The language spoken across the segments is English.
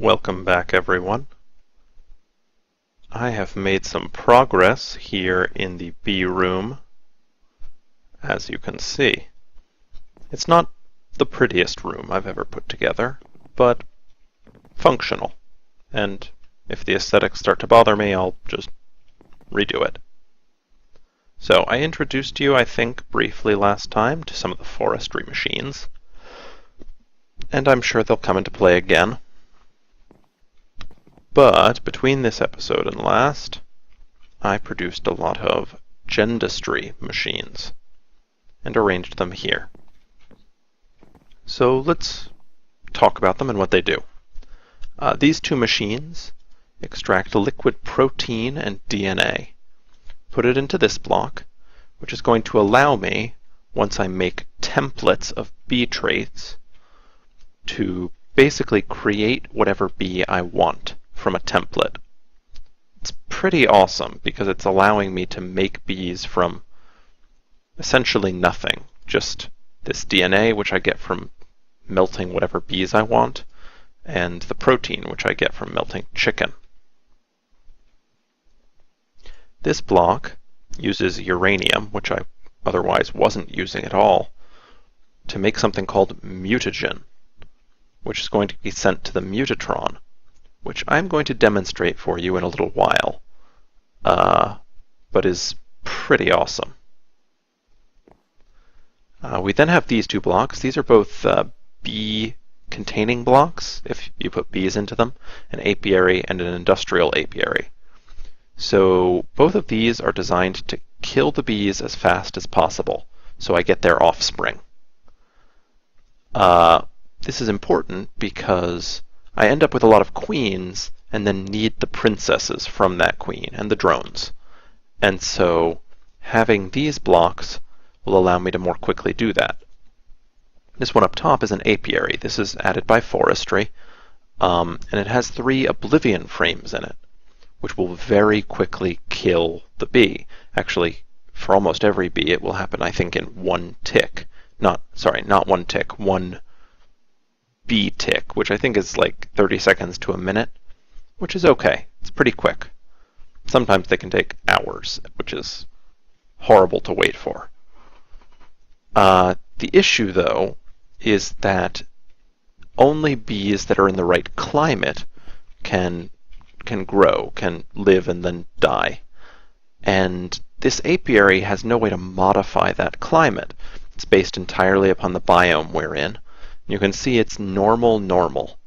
Welcome back, everyone. I have made some progress here in the bee room, as you can see. It's not the prettiest room I've ever put together, but functional. And if the aesthetics start to bother me, I'll just redo it. So I introduced you, I think, briefly last time to some of the forestry machines, and I'm sure they'll come into play again. But between this episode and last, I produced a lot of gendustry machines and arranged them here. So let's talk about them and what they do. These two machines extract liquid protein and DNA, put it into this block, which is going to allow me, once I make templates of bee traits, to basically create whatever bee I want from a template. It's pretty awesome because it's allowing me to make bees from essentially nothing, just this DNA, which I get from melting whatever bees I want, and the protein, which I get from melting chicken. This block uses uranium, which I otherwise wasn't using at all, to make something called mutagen, which is going to be sent to the mutatron, which I'm going to demonstrate for you in a little while, but is pretty awesome. We then have these two blocks. These are both bee-containing blocks, if you put bees into them, an apiary and an industrial apiary. So both of these are designed to kill the bees as fast as possible, so I get their offspring. This is important because I end up with a lot of queens and then need the princesses from that queen and the drones. And so having these blocks will allow me to more quickly do that. This one up top is an apiary. This is added by forestry, and it has 3 oblivion frames in it, which will very quickly kill the bee. Actually, for almost every bee, it will happen, I think, in one tick. Not one tick, one bee tick, which I think is like 30 seconds to a minute, which is okay. It's pretty quick. Sometimes they can take hours, which is horrible to wait for. The issue, though, is that only bees that are in the right climate can grow, can live and then die. And this apiary has no way to modify that climate. It's based entirely upon the biome we're in. You can see it's normal,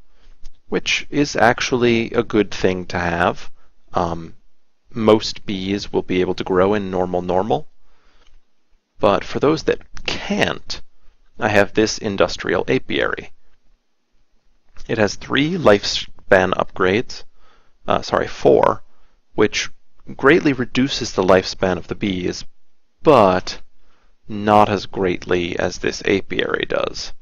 which is actually a good thing to have. Most bees will be able to grow in normal, but for those that can't, I have this industrial apiary. It has 3 lifespan upgrades, 4, which greatly reduces the lifespan of the bees, but not as greatly as this apiary does.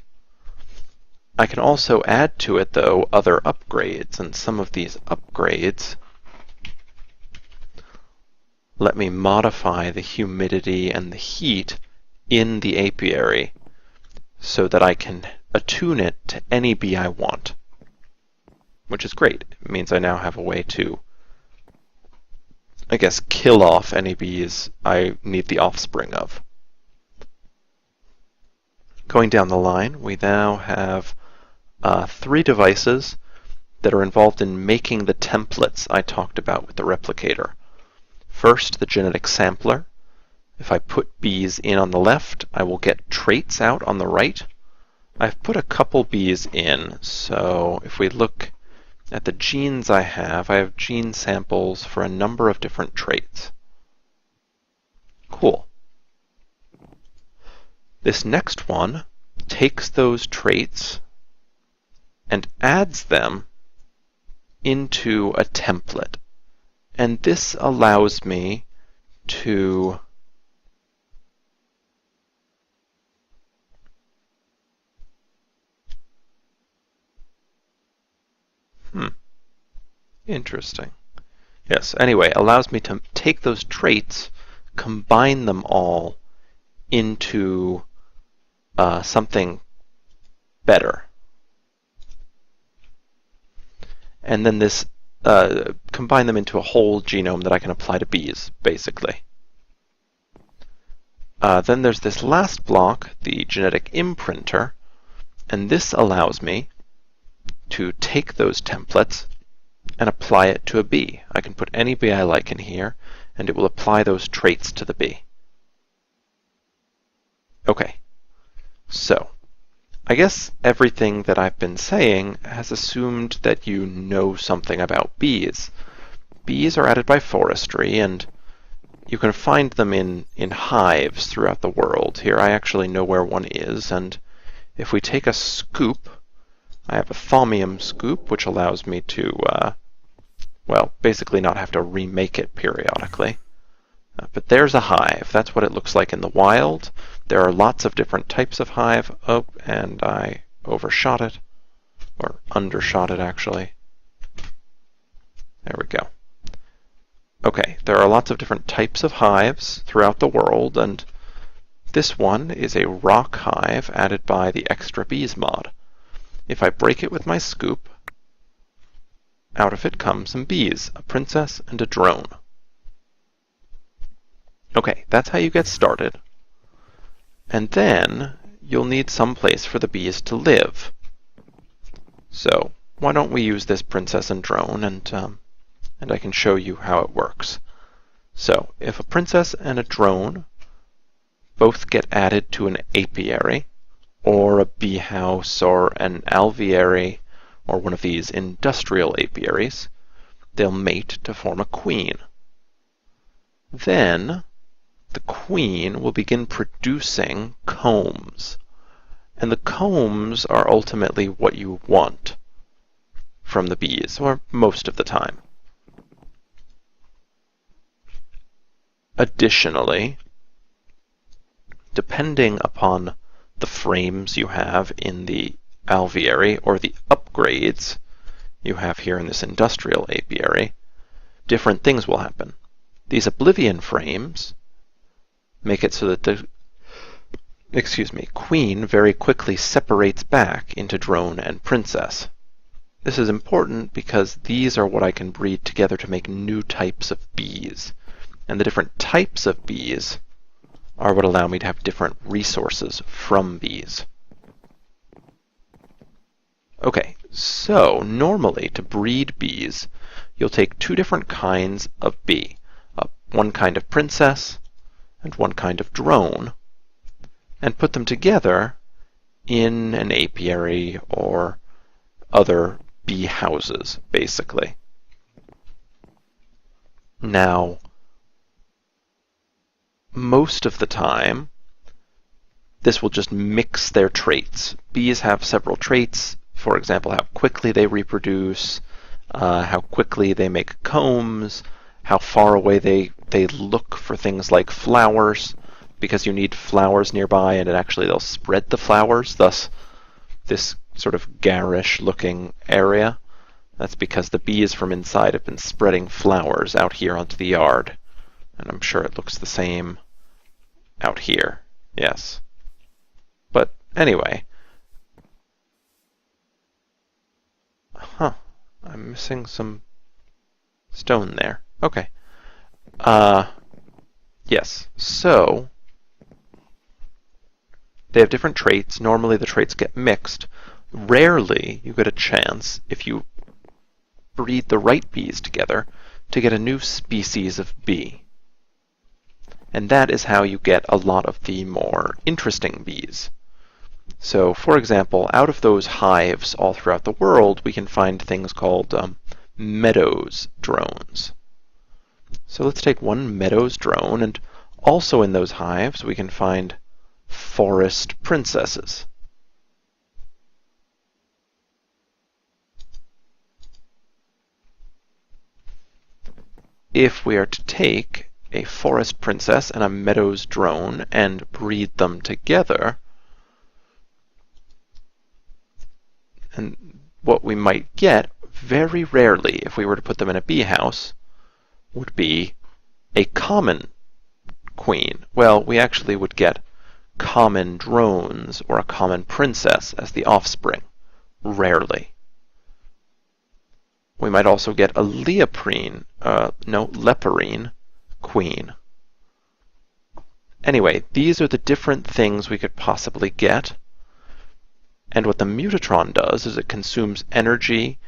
I can also add to it, though, other upgrades, and some of these upgrades let me modify the humidity and the heat in the apiary so that I can attune it to any bee I want, which is great. It means I now have a way to, I guess, kill off any bees I need the offspring of. Going down the line, we now have 3 devices that are involved in making the templates I talked about with the replicator. First, the genetic sampler. If I put bees in on the left, I will get traits out on the right. I've put a couple bees in, so if we look at the genes I have gene samples for a number of different traits. Cool. This next one takes those traits and adds them into a template. And this allows me to interesting. Yes, anyway, allows me to take those traits, combine them all into something better. and then this combine them into a whole genome that I can apply to bees, basically. Then there's this last block, the genetic imprinter, and this allows me to take those templates and apply it to a bee. I can put any bee I like in here, and it will apply those traits to the bee. Okay, so I guess everything that I've been saying has assumed that you know something about bees. Bees are added by forestry, and you can find them in hives throughout the world. Here I actually know where one is, and if we take a scoop, I have a thaumium scoop, which allows me to, well, basically not have to remake it periodically. But there's a hive. That's what it looks like in the wild. There are lots of different types of hive. Oh, and I overshot it, or undershot it, actually. There we go. Okay, there are lots of different types of hives throughout the world, and this one is a rock hive added by the Extra Bees mod. If I break it with my scoop, out of it come some bees, a princess and a drone. Okay, that's how you get started. And then you'll need some place for the bees to live. So why don't we use this princess and drone, and I can show you how it works. So if a princess and a drone both get added to an apiary, or a bee house, or an alveary, or one of these industrial apiaries, they'll mate to form a queen. Then the queen will begin producing combs, and the combs are ultimately what you want from the bees, or most of the time. Additionally, depending upon the frames you have in the alveary or the upgrades you have here in this industrial apiary, different things will happen. These oblivion frames make it so that the queen very quickly separates back into drone and princess. This is important because these are what I can breed together to make new types of bees. And the different types of bees are what allow me to have different resources from bees. Okay, so normally to breed bees, you'll take two different kinds of bee. One kind of princess and one kind of drone, and put them together in an apiary or other bee houses, basically. Now, most of the time, this will just mix their traits. Bees have several traits, for example, how quickly they reproduce, how quickly they make combs, how far away they look for things like flowers, because you need flowers nearby, and they'll spread the flowers, thus this sort of garish looking area. That's because the bees from inside have been spreading flowers out here onto the yard. And I'm sure it looks the same out here. Yes. But anyway. I'm missing some stone there. Okay. Yes. So they have different traits. Normally the traits get mixed. Rarely you get a chance, if you breed the right bees together, to get a new species of bee. And that is how you get a lot of the more interesting bees. So, for example, out of those hives all throughout the world, we can find things called meadows drones. So let's take one meadows drone, and also in those hives we can find forest princesses. If we are to take a forest princess and a meadows drone and breed them together, and what we might get, very rarely, if we were to put them in a bee house, would be a common queen. Well, we actually would get common drones or a common princess as the offspring. Rarely. We might also get a leporine queen. Anyway, these are the different things we could possibly get. And what the mutatron does is it consumes energy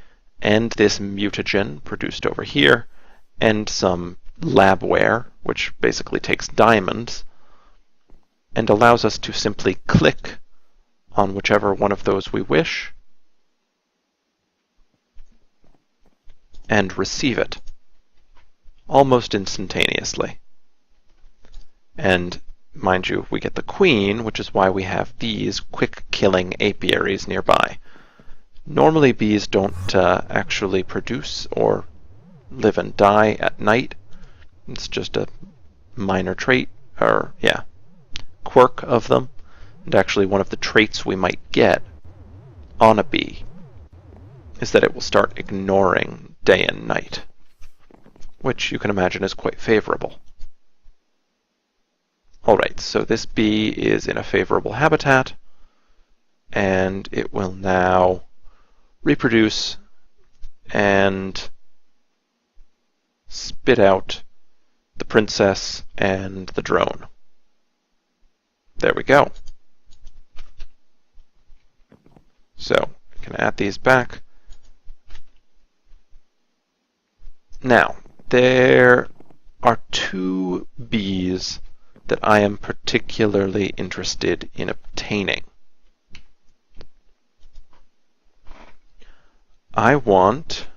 and this mutagen produced over here, and some labware, which basically takes diamonds, and allows us to simply click on whichever one of those we wish and receive it almost instantaneously. And mind you, we get the queen, which is why we have these quick-killing apiaries nearby. Normally bees don't actually produce or live and die at night. It's just a minor trait, or quirk of them. And actually one of the traits we might get on a bee is that it will start ignoring day and night, which you can imagine is quite favorable. Alright, so this bee is in a favorable habitat, and it will now reproduce and spit out the princess and the drone. There we go. So, we can add these back. Now, there are two bees that I am particularly interested in obtaining. I want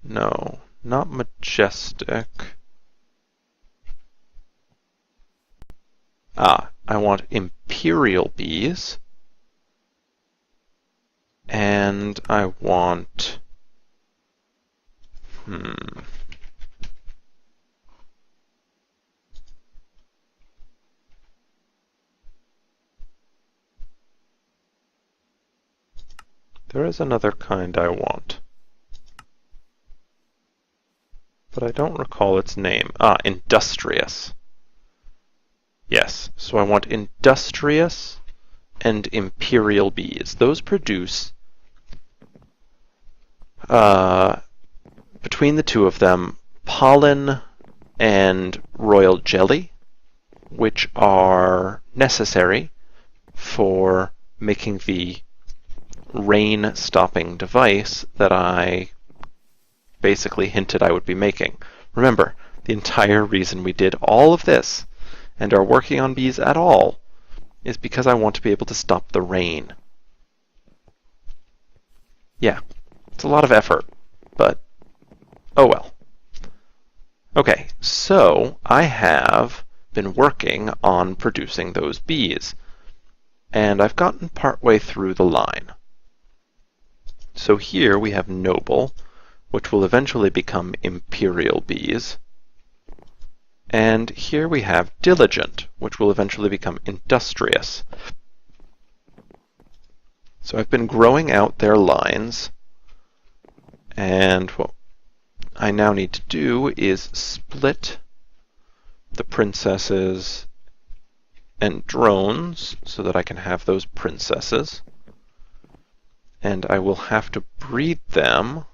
no, not majestic. I want imperial bees, and I want there is another kind I want, but I don't recall its name. Industrious. Yes, so I want industrious and imperial bees. Those produce, between the two of them, pollen and royal jelly, which are necessary for making the rain-stopping device that I basically hinted I would be making. Remember, the entire reason we did all of this and are working on bees at all is because I want to be able to stop the rain. Yeah, it's a lot of effort, but oh well. Okay, so I have been working on producing those bees, and I've gotten partway through the line. So here we have noble, which will eventually become imperial bees. And here we have diligent, which will eventually become industrious. So I've been growing out their lines, and what I now need to do is split the princesses and drones so that I can have those princesses. And I will have to breed them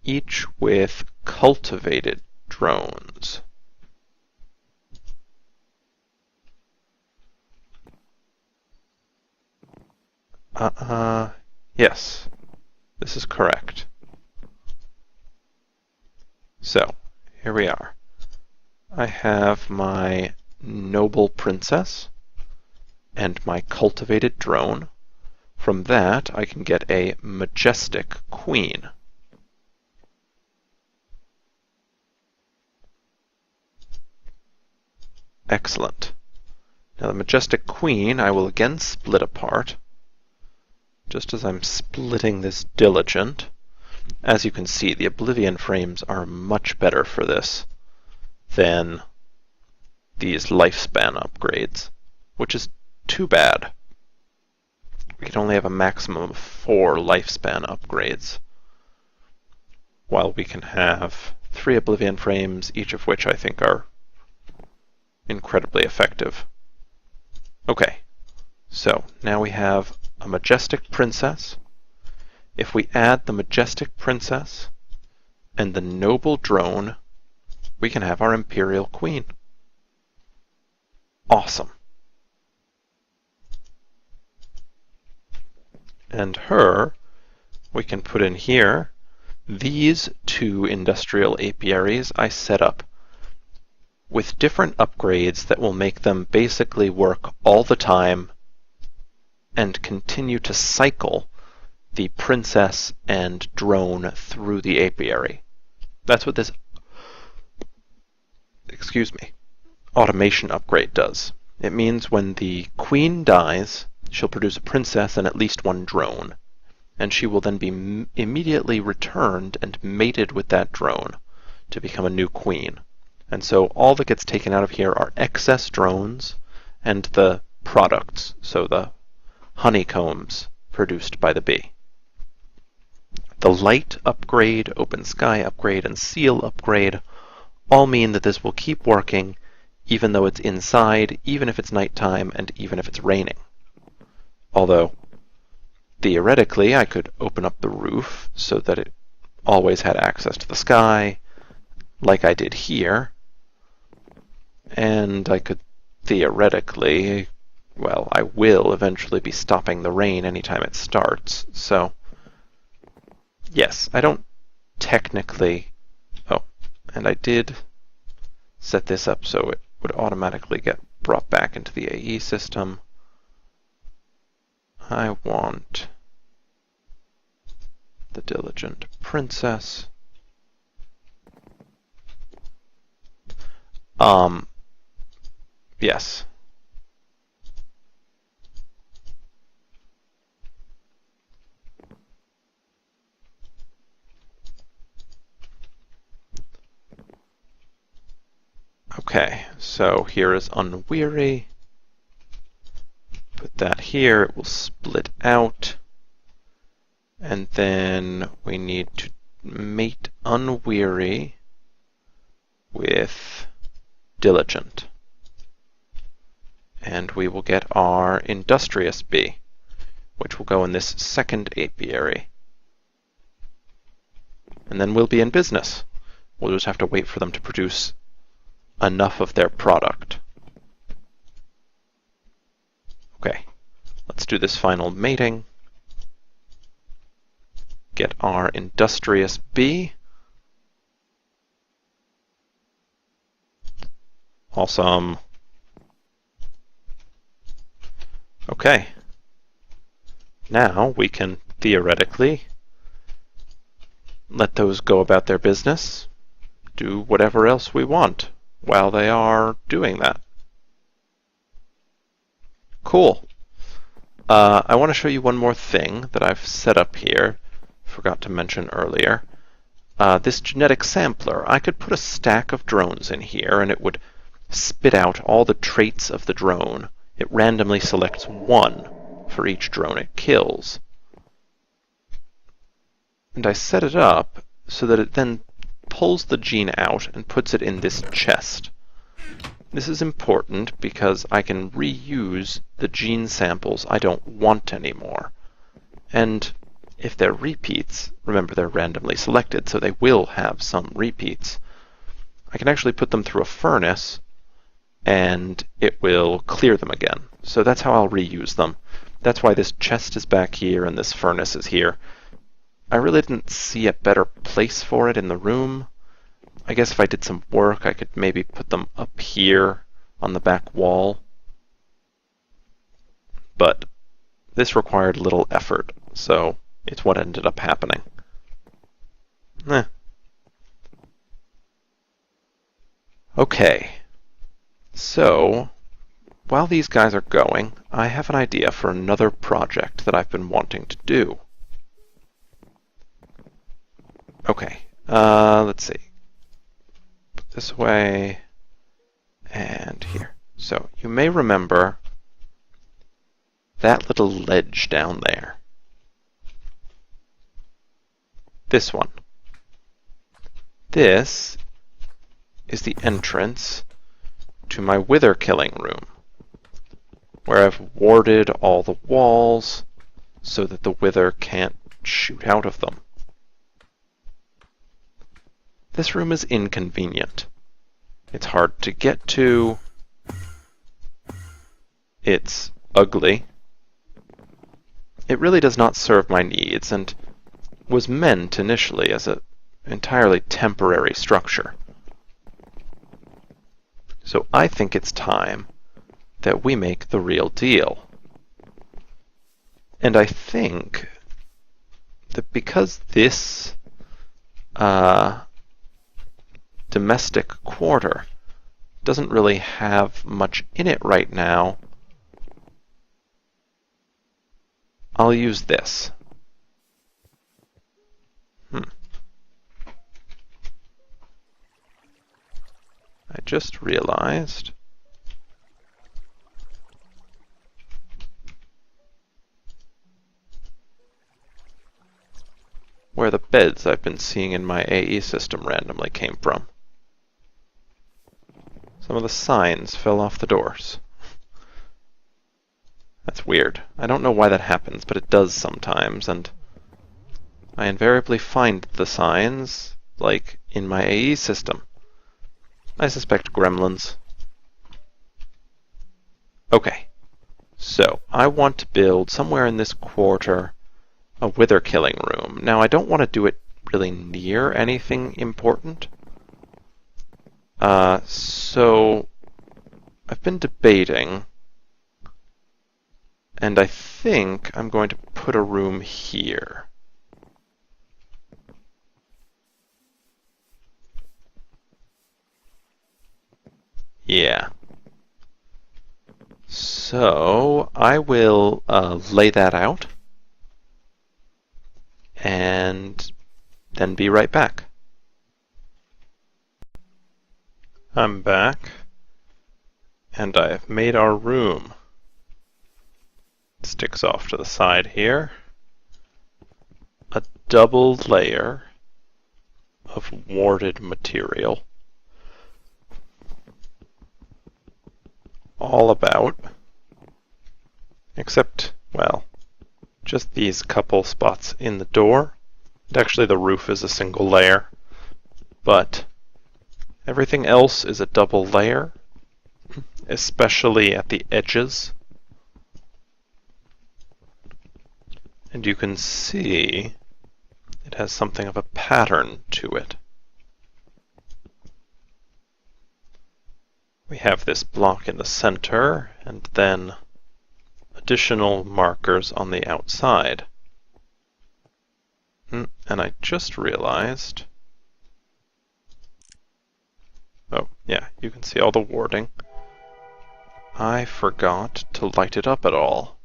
each with cultivated drones. Yes, this is correct. So, here we are. I have my noble princess and my cultivated drone. From that, I can get a majestic queen. Excellent. Now the majestic queen I will again split apart, just as I'm splitting this diligent. As you can see, the Oblivion frames are much better for this than these lifespan upgrades, which is too bad. We can only have a maximum of 4 lifespan upgrades, while we can have 3 Oblivion frames, each of which I think are incredibly effective. Okay, so now we have a majestic princess. If we add the majestic princess and the noble drone, we can have our imperial queen. Awesome. And her, we can put in here. These two industrial apiaries I set up with different upgrades that will make them basically work all the time and continue to cycle the princess and drone through the apiary. That's what this, automation upgrade does. It means when the queen dies, she'll produce a princess and at least one drone, and she will then be immediately returned and mated with that drone to become a new queen. And so all that gets taken out of here are excess drones and the products, so the honeycombs produced by the bee. The light upgrade, open sky upgrade, and seal upgrade all mean that this will keep working even though it's inside, even if it's nighttime, and even if it's raining. Although, theoretically, I could open up the roof so that it always had access to the sky, like I did here, and I could theoretically, well, I will eventually be stopping the rain anytime it starts, so yes, I don't technically, and I did set this up so it would automatically get brought back into the AE system. I want the diligent princess. Yes. Okay, so here is unweary. Put that here, it will split out. And then we need to mate unweary with diligent. And we will get our industrious bee, which will go in this second apiary. And then we'll be in business. We'll just have to wait for them to produce enough of their product. Okay, let's do this final mating. Get our industrious bee. Awesome. Okay. Now we can theoretically let those go about their business, do whatever else we want while they are doing that. Cool. I want to show you one more thing that I've set up here. Forgot to mention earlier. This genetic sampler, I could put a stack of drones in here and it would spit out all the traits of the drone. It randomly selects one for each drone it kills. And I set it up so that it then pulls the gene out and puts it in this chest. This is important because I can reuse the gene samples I don't want anymore. And if they're repeats, remember they're randomly selected, so they will have some repeats. I can actually put them through a furnace and it will clear them again. So that's how I'll reuse them. That's why this chest is back here and this furnace is here. I really didn't see a better place for it in the room. I guess if I did some work, I could maybe put them up here on the back wall. But this required little effort, so it's what ended up happening. Okay, so while these guys are going, I have an idea for another project that I've been wanting to do. Okay, let's see. Put this away, and here. So you may remember that little ledge down there. This one. This is the entrance to my wither killing room, where I've warded all the walls so that the wither can't shoot out of them. This room is inconvenient. It's hard to get to. It's ugly. It really does not serve my needs and was meant initially as an entirely temporary structure. So I think it's time that we make the real deal. And I think that because this domestic quarter doesn't really have much in it right now, I'll use this. I just realized where the beds I've been seeing in my AE system randomly came from. Some of the signs fell off the doors. That's weird. I don't know why that happens, but it does sometimes, and I invariably find the signs, like, in my AE system. I suspect gremlins. Okay, so I want to build somewhere in this quarter a wither killing room. Now I don't want to do it really near anything important. So I've been debating, and I think I'm going to put a room here. Yeah. So I will lay that out and then be right back. I'm back, and I've made our room. It sticks off to the side here. A double layer of warded material. All about, except, well, just these couple spots in the door. And actually the roof is a single layer, but everything else is a double layer, especially at the edges. And you can see it has something of a pattern to it. We have this block in the center, and then additional markers on the outside. And I just realized... Oh, yeah, you can see all the warding. I forgot to light it up at all.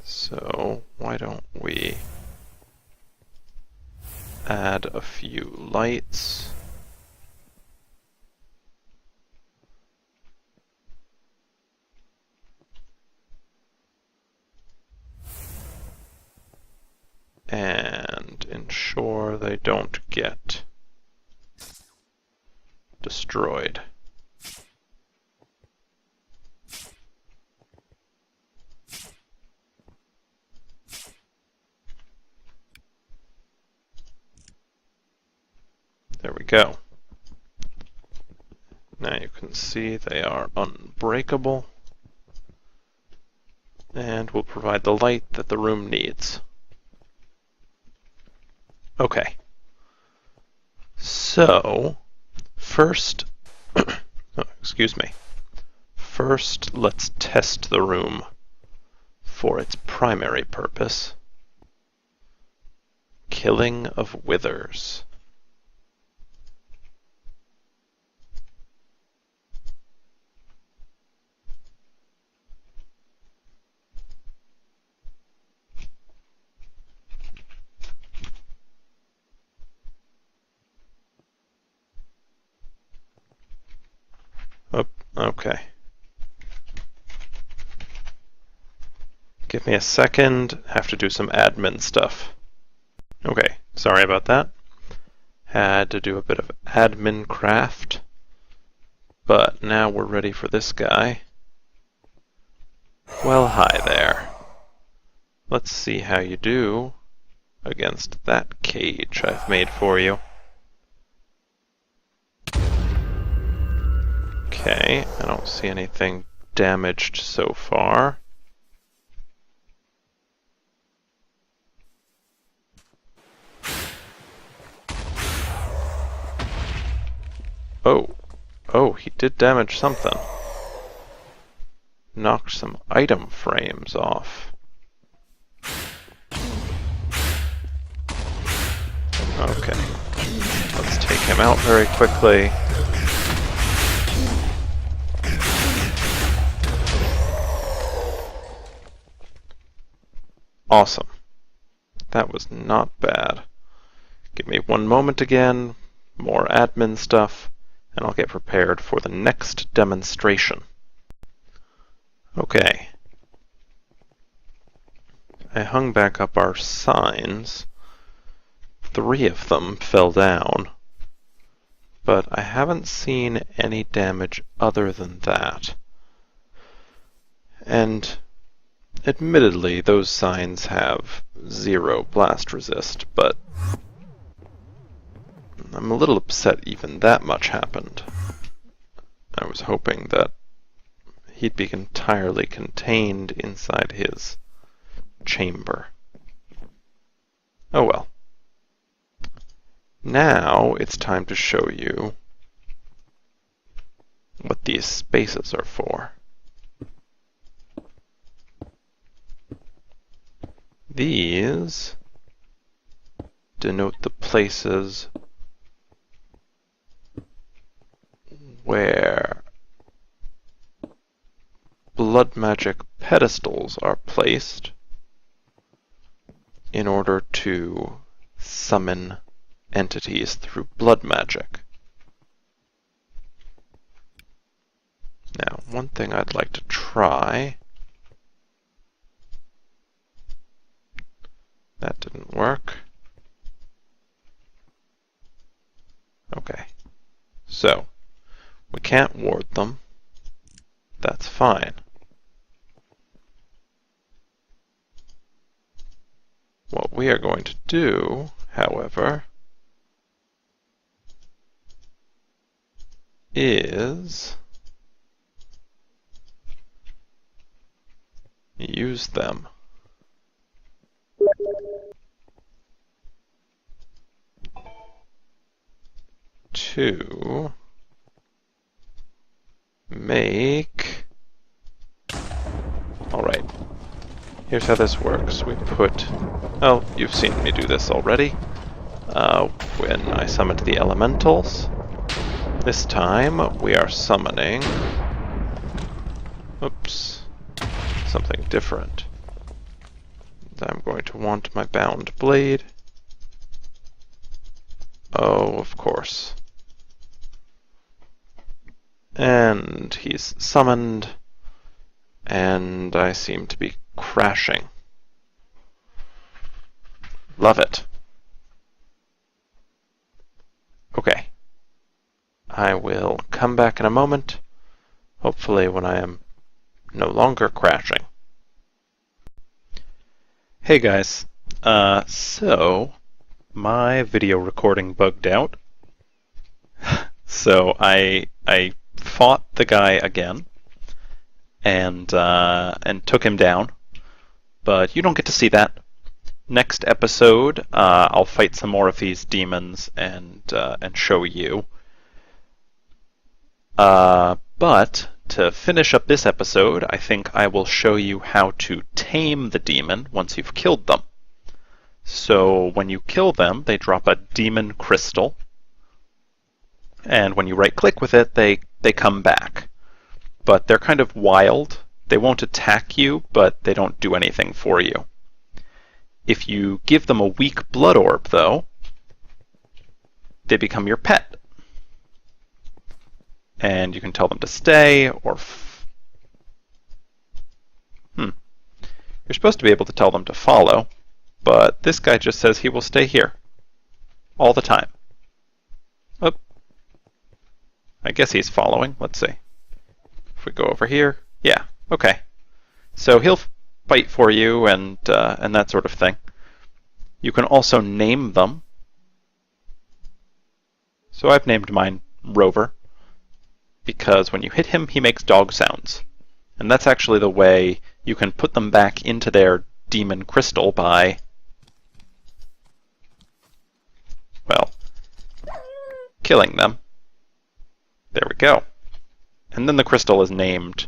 So, why don't we add a few lights? And ensure they don't get destroyed. There we go. Now you can see they are unbreakable and will provide the light that the room needs. Okay. So, first, oh, excuse me. First, let's test the room for its primary purpose. Killing of withers. Oh, okay. Give me a second. Have to do some admin stuff. Okay, sorry about that. Had to do a bit of admin craft. But now we're ready for this guy. Well, hi there. Let's see how you do against that cage I've made for you. Okay, I don't see anything damaged so far. Oh, he did damage something. Knocked some item frames off. Okay, let's take him out very quickly. Awesome. That was not bad. Give me one moment again, more admin stuff, and I'll get prepared for the next demonstration. Okay. I hung back up our signs. 3 of them fell down, but I haven't seen any damage other than that. And admittedly, those signs have 0 blast resist, but I'm a little upset even that much happened. I was hoping that he'd be entirely contained inside his chamber. Oh well. Now it's time to show you what these spaces are for. These denote the places where blood magic pedestals are placed in order to summon entities through blood magic. Now, one thing I'd like to try. That didn't work. Okay. So, we can't ward them. That's fine. What we are going to do, however, is use them to make... Alright, here's how this works. We put... Oh, you've seen me do this already. When I summoned the elementals. This time we are summoning... Oops. Something different. I'm going to want my bound blade. Oh, of course. And he's summoned, and I seem to be crashing. Love it. Okay. I will come back in a moment, hopefully when I am no longer crashing. Hey guys, so my video recording bugged out. So I fought the guy again and took him down, but you don't get to see that. Next episode, I'll fight some more of these demons and show you. But to finish up this episode, I think I will show you how to tame the demon once you've killed them. So when you kill them, they drop a demon crystal, and when you right-click with it, they come back. But they're kind of wild. They won't attack you, but they don't do anything for you. If you give them a weak blood orb, though, they become your pet. And you can tell them to stay, or... You're supposed to be able to tell them to follow, but this guy just says he will stay here. All the time. Oh, I guess he's following. Let's see. If we go over here, yeah, okay. So he'll fight for you and that sort of thing. You can also name them. So I've named mine Rover, because when you hit him, he makes dog sounds. And that's actually the way you can put them back into their demon crystal by, well, killing them. There we go. And then the crystal is named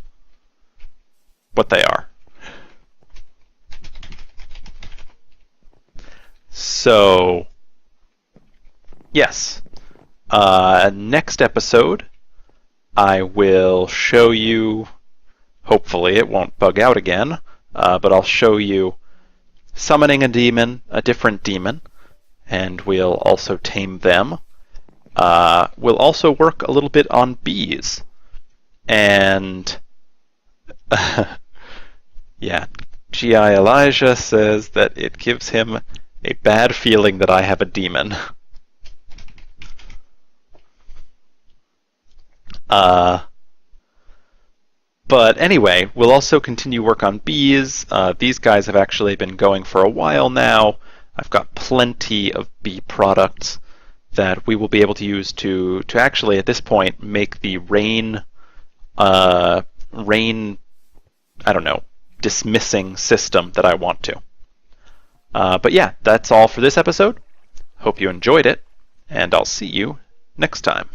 what they are. So, yes. Next episode, I will show you, hopefully it won't bug out again, but I'll show you summoning a demon, a different demon, and we'll also tame them. We'll also work a little bit on bees. And, yeah, G.I. Elijah says that it gives him a bad feeling that I have a demon. But anyway, we'll also continue work on bees. These guys have actually been going for a while now. I've got plenty of bee products that we will be able to use to actually, at this point, make the rain, I don't know, dismissing system that I want to. But yeah, that's all for this episode. Hope you enjoyed it, and I'll see you next time.